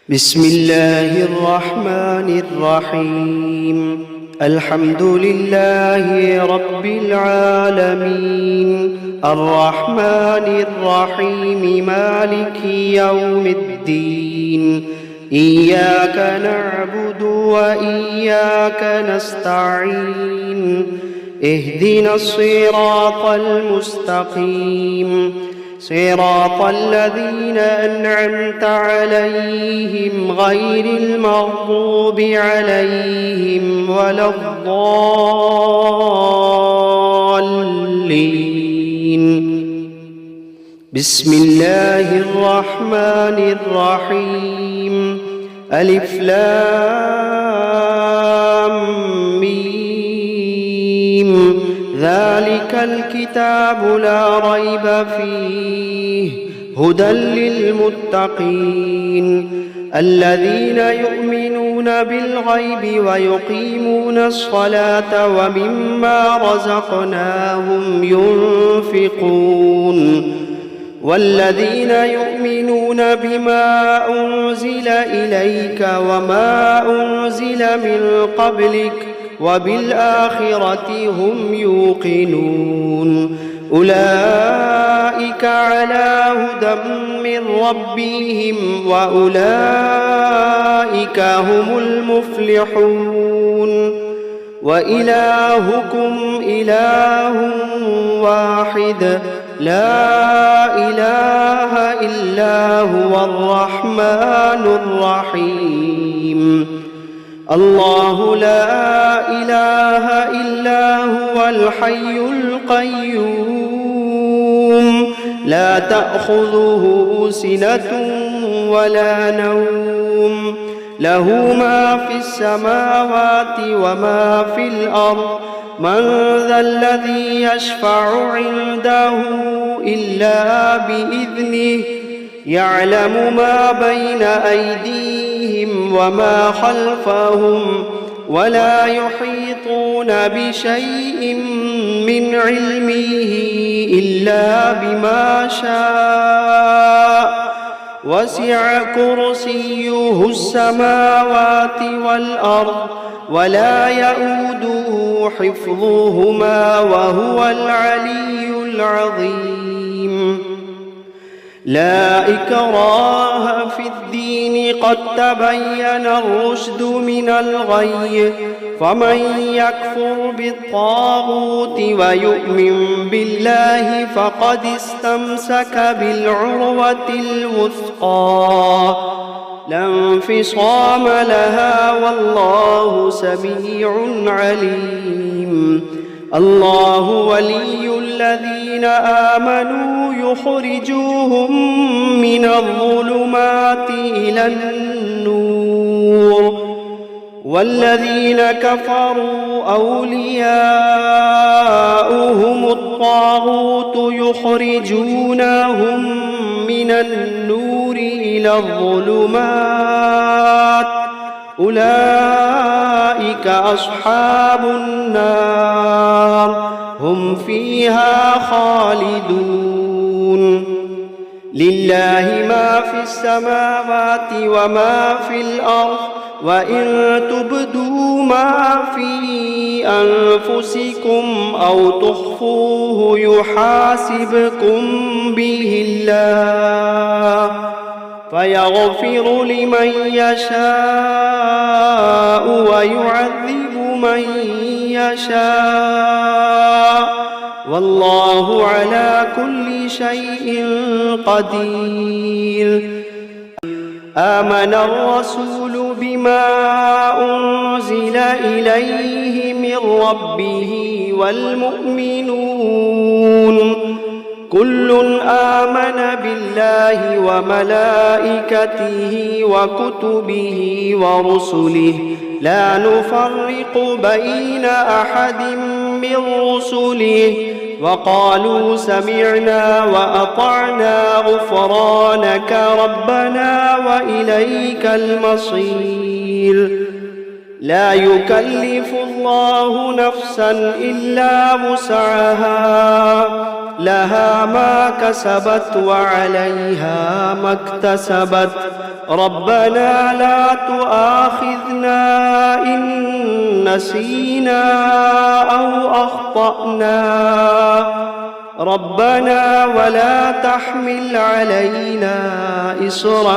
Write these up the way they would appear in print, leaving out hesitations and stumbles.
بسم الله الرحمن الرحيم. الحمد لله رب العالمين، الرحمن الرحيم، مالك يوم الدين. إياك نعبد وإياك نستعين. اهدنا الصراط المستقيم، صراط الذين أنعمت عليهم غير المغضوب عليهم ولا الضالين. بسم الله الرحمن الرحيم. ألف لام ميم. ذلك الكتاب لا ريب فيه هدى للمتقين الذين يؤمنون بالغيب ويقيمون الصلاة ومما رزقناهم ينفقون والذين يؤمنون بما أنزل إليك وما أنزل من قبلك وبالآخرة هم يوقنون. أولئك على هدى من ربهم وأولئك هم المفلحون. وإلهكم إله واحد لا إله إلا هو الرحمن الرحيم. الله لا إله إلا هو الحي القيوم، لا تأخذه سنة ولا نوم، له ما في السماوات وما في الأرض. من ذا الذي يشفع عنده إلا بإذنه، يعلم ما بين أيديهم وما خلفهم ولا يحيطون بشيء من علمه إلا بما شاء. وسع كرسيه السماوات والأرض ولا يئوده حفظهما وهو العلي العظيم. لا إكراه في الدين، قد تبين الرشد من الغي. فمن يكفر بالطاغوت ويؤمن بالله فقد استمسك بالعروة الوثقى لا انفصام لها، والله سميع عليم. الله ولي الذين آمنوا يخرجوهم من الظلمات إلى النور، والذين كفروا أولياؤهم الطاغوت يخرجونهم من النور إلى الظلمات. أولئك أصحاب النار، هم فيها خالدون. لله ما في السماوات وما في الأرض، وإن تبدوا ما في أنفسكم أو تخفوه يحاسبكم به الله، فيغفر لمن يشاء ويعذب من يشاء، والله على كل شيء قدير. آمن الرسول بما أنزل إليه من ربه والمؤمنون كل آمن بالله وملائكته وكتبه ورسله لا نفرق بين أحد من رسله، وقالوا سمعنا وأطعنا غفرانك ربنا وإليك المصير. لا يكلف الله نفسا إلا وسعها، لها ما كسبت وعليها ما اكتسبت، ربنا لا تؤاخذنا إن نسينا أو أخطأنا ربنا ولا تحمل علينا إصرا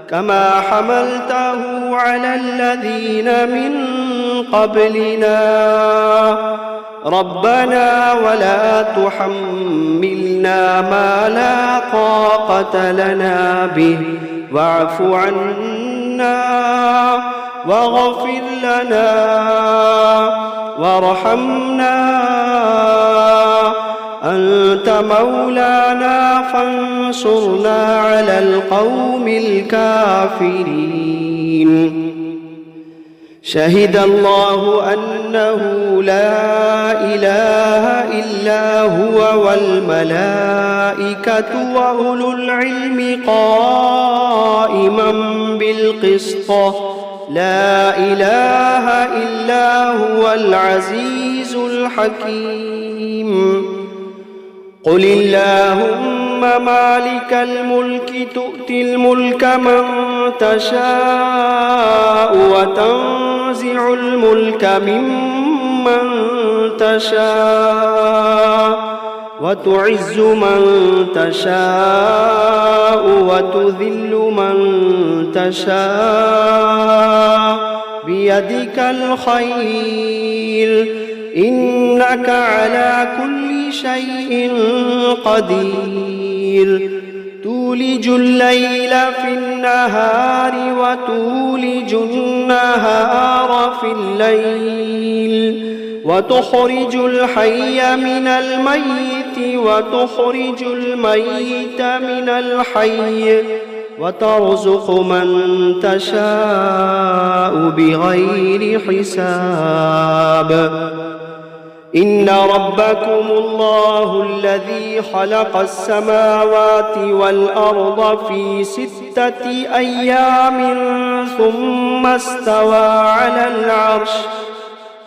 كما حملته على الذين من قبلنا ربنا ولا تحملنا ما لا طاقة لنا به واعف عنا واغفر لنا وارحمنا أنت مولانا فانصرنا على القوم الكافرين شهد الله أنه لا إله إلا هو والملائكة وأولو العلم قائما بالقسط لا إله إلا هو العزيز الحكيم قل اللهم مالك الملك تؤتي الملك من تشاء وتنزع الملك ممن تشاء وتعز من تشاء وتذل من تشاء بيدك الخير إنك على كل شيء قدير تولج الليل في النهار وتولج النهار في الليل وتخرج الحي من الميت وتخرج الميت من الحي وترزق من تشاء بغير حساب إن ربكم الله الذي خلق السماوات والأرض في 6 أيام ثم استوى على العرش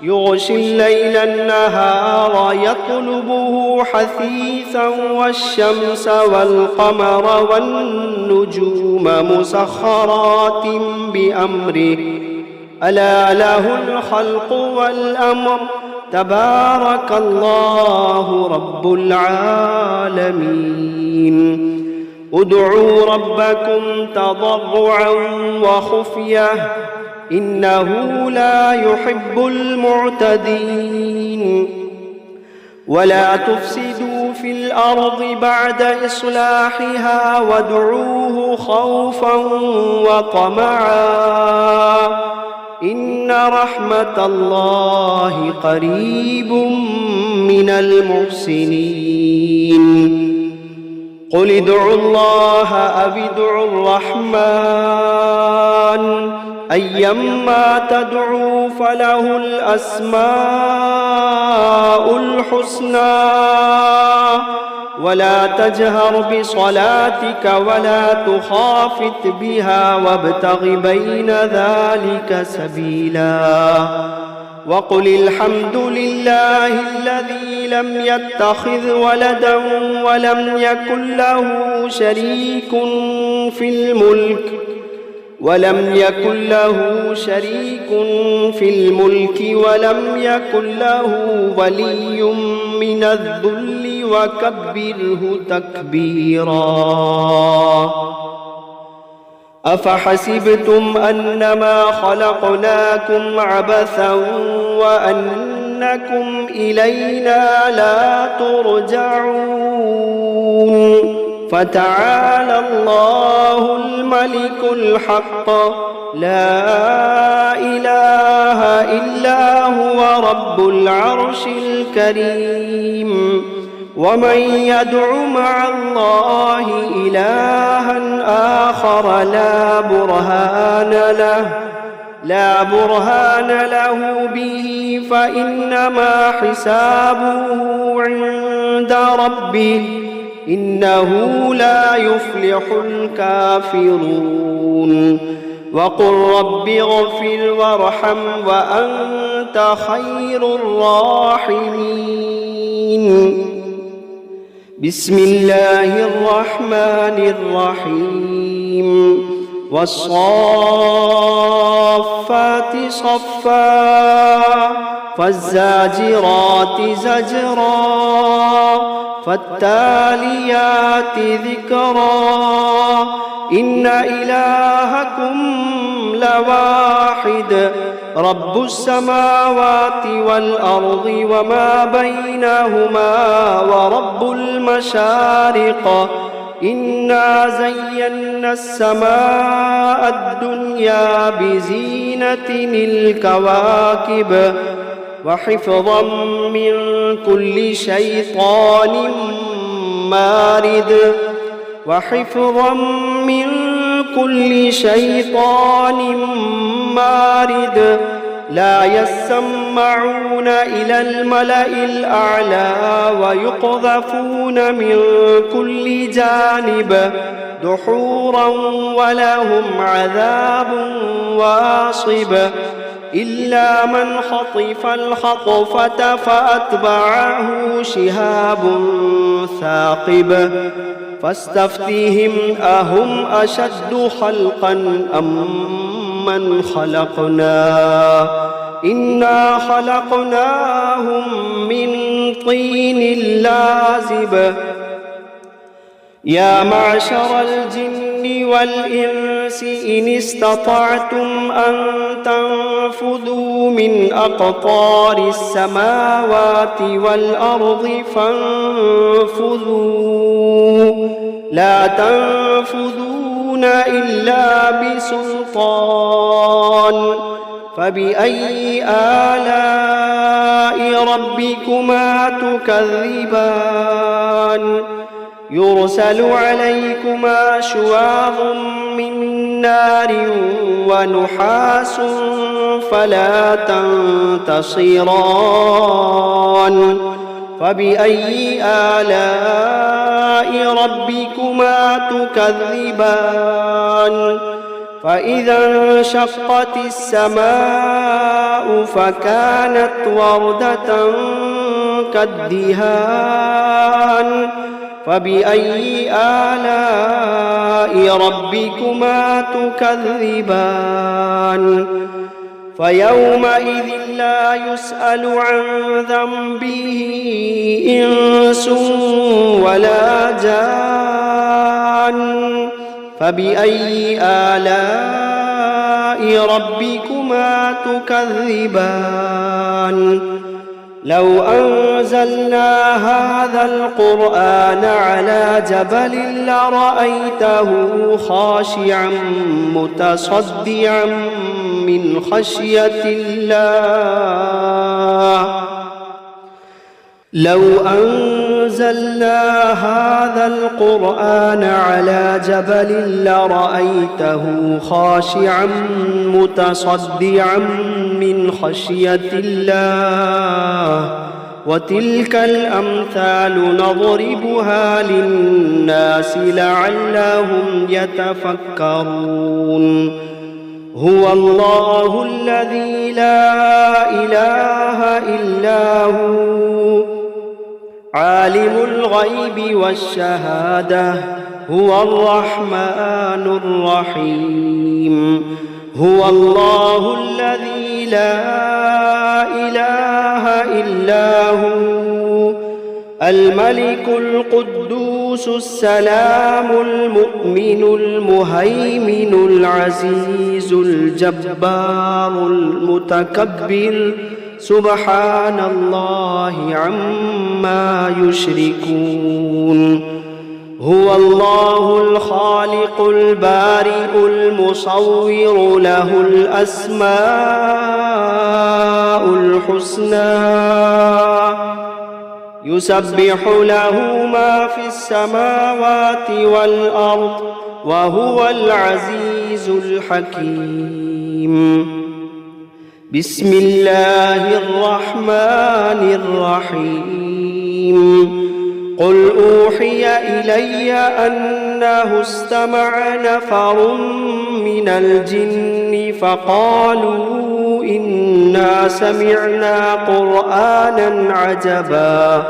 يغشي الليل النهار يطلبه حثيثا والشمس والقمر والنجوم مسخرات بأمره ألا له الخلق والأمر تبارك الله رب العالمين ادعوا ربكم تضرعا وخفية إنه لا يحب المعتدين ولا تفسدوا في الأرض بعد إصلاحها وادعوه خوفا وطمعا إن رحمة الله قريب من المحسنين قل ادعوا الله أو ادعوا الرحمن أيما تدعوا فله الأسماء الحسنى ولا تجهر بصلاتك ولا تخافت بها وابتغ بين ذلك سبيلا وقل الحمد لله الذي لم يتخذ ولدا ولم يكن له شريك في الملك ولم يكن له ولي من الذل وكبره تكبيرا أفحسبتم أنما خلقناكم عبثا وأنكم إلينا لا ترجعون فتعالى الله الملك الحق لا إله إلا هو رب العرش الكريم ومن يدع مع الله إلها آخر لا برهان له به فإنما حسابه عند ربه إنه لا يفلح الكافرون وقل رب اغفر وارحم وأنت خير الراحمين بسم الله الرحمن الرحيم والصافات صفا فالزاجرات زجرا فالتاليات ذكرا إن إلهكم لواحد رب السماوات والأرض وما بينهما ورب المشارق إنا زينا السماء الدنيا بزينة الكواكب وحفظا من كل شيطان مارد لا يسمعون إلى الملأ الأعلى ويقذفون من كل جانب دحورا ولهم عذاب واصب إلا من خطف الخطفة فأتبعه شهاب ثاقب فاستفتهم أهم أشد خلقا أم من خلقنا إنا خلقناهم من طين لازب يا معشر الجن والإنس إن استطعتم أن تنفذوا من أقطار السماوات والأرض فانفذوا لا تنفذون إلا بسلطان فبأي آلاء ربكما تكذبان يرسل عليكما شواظ من نار ونحاس فلا تنتصران فبأي آلاء ربكما تكذبان فإذا انشقت السماء فكانت وردة كالدهان فبأي آلاء ربكما تكذبان فيومئذ لا يسأل عن ذنبه إنس ولا جان فبأي آلاء ربكما تكذبان لو أنزلنا هذا القرآن على جبل لرأيته خاشعا متصدعا من خشية الله لو أنزلنا هذا القرآن على جبل لرأيته خاشعا متصدعا من خشية الله وتلك الأمثال نضربها للناس لعلهم يتفكرون هو الله الذي لا إله إلا هو عالم الغيب والشهادة هو الرحمن الرحيم هو الله الذي لا إله إلا هو الملك القدوس السلام المؤمن المهيمن العزيز الجبار المتكبر سبحان الله عما يشركون هو الله الخالق البارئ المصور له الأسماء الحسنى يسبح له ما في السماوات والأرض وهو العزيز الحكيم بسم الله الرحمن الرحيم قل أوحي إلي أنه استمع نفر من الجن فقالوا إنا سمعنا قرآنا عجبا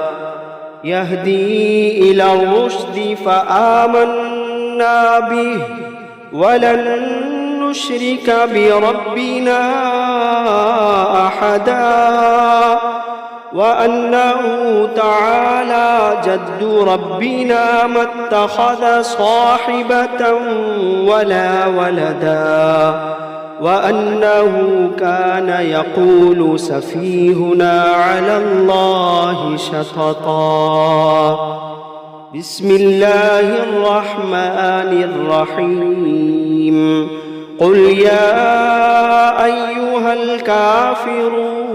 يهدي إلى الرشد فآمنا به ولن نشرك بربنا أحدا وأنه تعالى جد ربنا ما اتخذ صاحبة ولا ولدا وأنه كان يقول سفيهنا على الله شططا. بسم الله الرحمن الرحيم. قل يا أيها الكافرون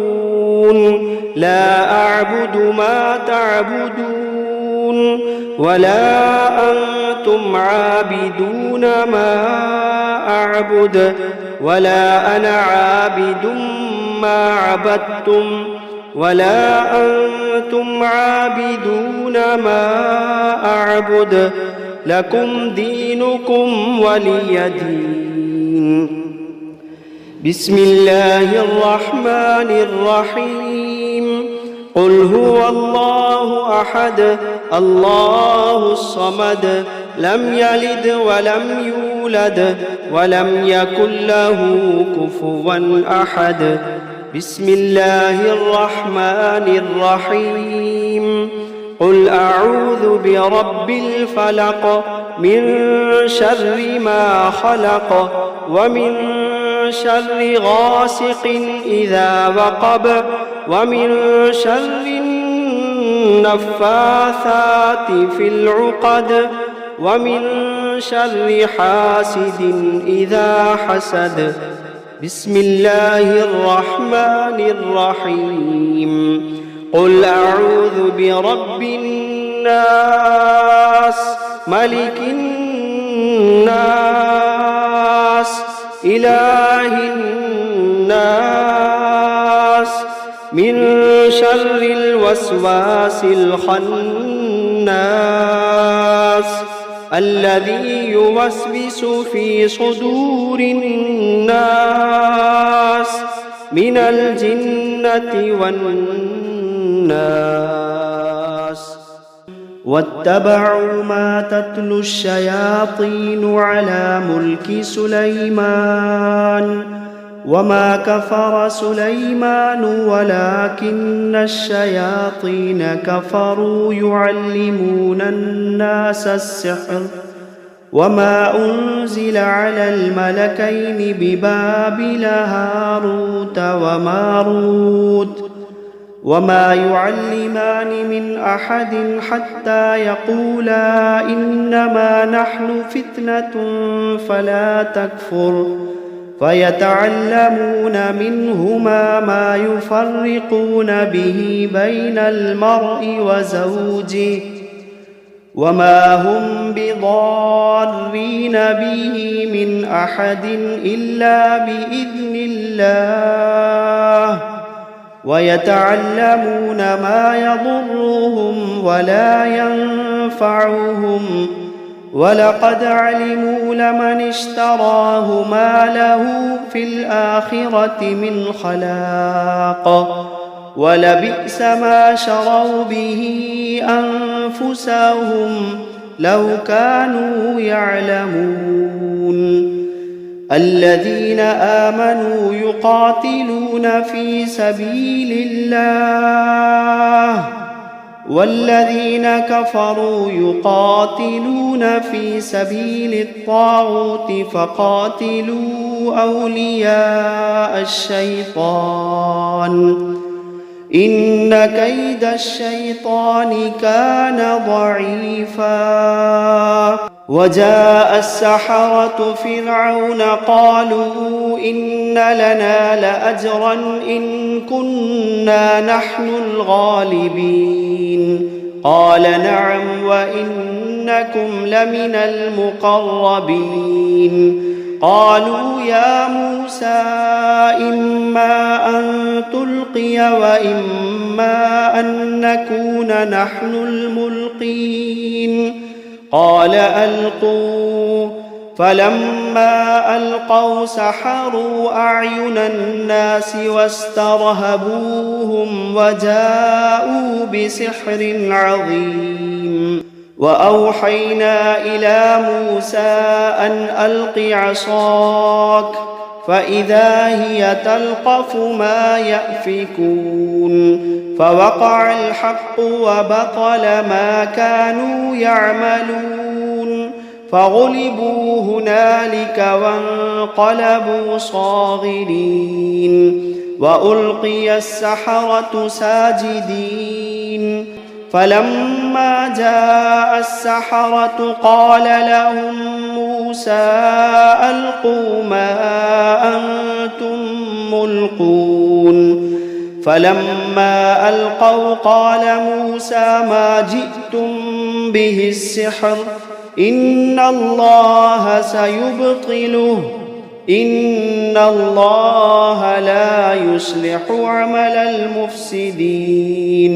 لا أعبد ما تعبدون ولا أنتم عابدون ما أعبد ولا أنا عابد ما عبدتم ولا أنتم عابدون ما أعبد لكم دينكم ولي دين. بسم الله الرحمن الرحيم. قل هو الله أحد الله الصمد لم يلد ولم يولد ولم يكن له كفوا أحد. بسم الله الرحمن الرحيم. قل أعوذ برب الفلق من شر ما خلق ومن شر غاسق إذا وقب ومن شر النفاثات في العقد ومن شر حاسد إذا حسد. بسم الله الرحمن الرحيم. قل أعوذ برب الناس ملك الناس إله الناس من شر الوسواس الخناس الذي يوسوس في صدور الناس من الجنة والناس. واتبعوا ما تتلو الشياطين على ملك سليمان وما كفر سليمان ولكن الشياطين كفروا يعلمون الناس السحر وما أنزل على الملكين ببابل هاروت وماروت وما يعلمان من أحد حتى يقولا إنما نحن فتنة فلا تكفر فيتعلمون منهما ما يفرقون به بين المرء وزوجه وما هم بضارين به من أحد إلا بإذن الله ويتعلمون ما يضرهم ولا ينفعهم ولقد علموا لمن اشتراه ما له في الآخرة من خلاق ولبئس ما شروا به أنفسهم لو كانوا يعلمون. الذين آمنوا يقاتلون في سبيل الله والذين كفروا يقاتلون في سبيل الطاغوت فقاتلوا أولياء الشيطان إن كيد الشيطان كان ضعيفا. وجاء السحرة فرعون قالوا إن لنا لأجرا إن كنا نحن الغالبين قال نعم وإنكم لمن المقربين. قالوا يا موسى إما أن تلقي وإما أن نكون نحن الملقين قال ألقوا فلما ألقوا سحروا أعين الناس واسترهبوهم وجاءوا بسحر عظيم وأوحينا إلى موسى أن ألق عصاك فإذا هي تلقف ما يأفكون فوقع الحق وبطل ما كانوا يعملون فغلبوا هنالك وانقلبوا صاغرين وألقي السحرة ساجدين فلما جاء السحرة قال لهم موسى ألقوا ما أنتم ملقون فلما ألقوا قال موسى ما جئتم به السحر إن الله سيبطله إن الله لا يصلح عمل المفسدين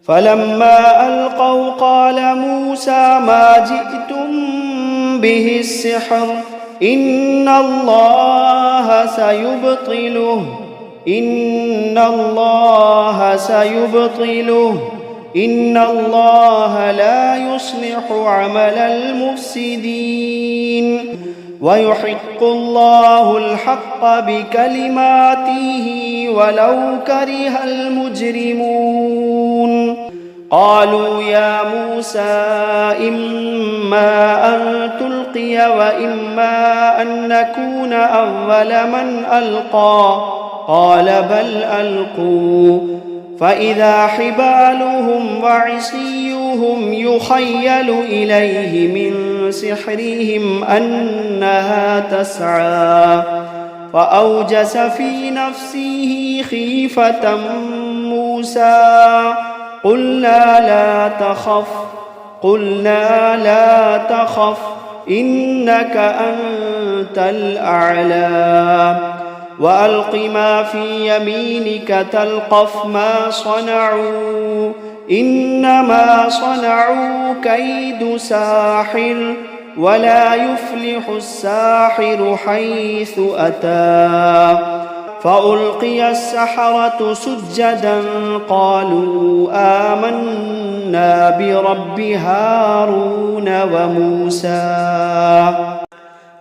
فلما ألقوا قال موسى ما جئتم به السحر إن الله سيبطله إن الله سيبطله إن الله لا يصلح عمل المفسدين ويحق الله الحق بكلماته ولو كره المجرمون قالوا يا موسى إما أن تلقي وإما أن نكون أول من ألقى قال بل ألقوا فإذا حبالهم وعصيهم يخيل إليه من سحرهم أنها تسعى فأوجس في نفسه خيفة موسى قلنا لا تخف إنك أنت الأعلى وألق ما في يمينك تلقف ما صنعوا إنما صنعوا كيد ساحر ولا يفلح الساحر حيث أتى فألقي السحرة سجدا قالوا آمنا برب هارون وموسى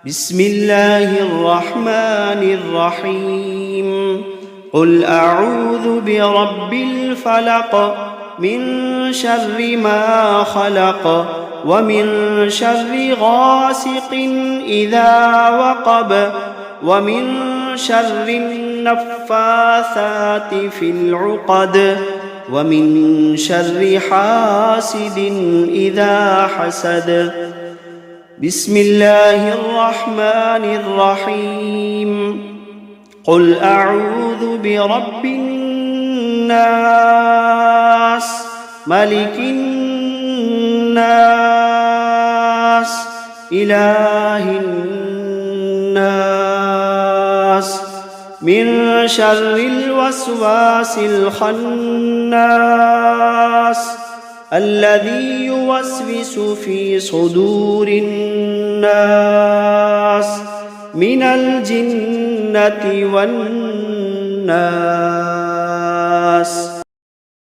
بسم الله الرحمن الرحيم قل أعوذ برب الفلق من شر ما خلق ومن شر غاسق إذا وقب ومن شر النفاثات في العقد ومن شر حاسد إذا حسد بسم الله الرحمن الرحيم قل أعوذ برب الناس ملك الناس إله الناس من شر الوسواس الخناس الذي يوسوس في صدور الناس من الجنة والناس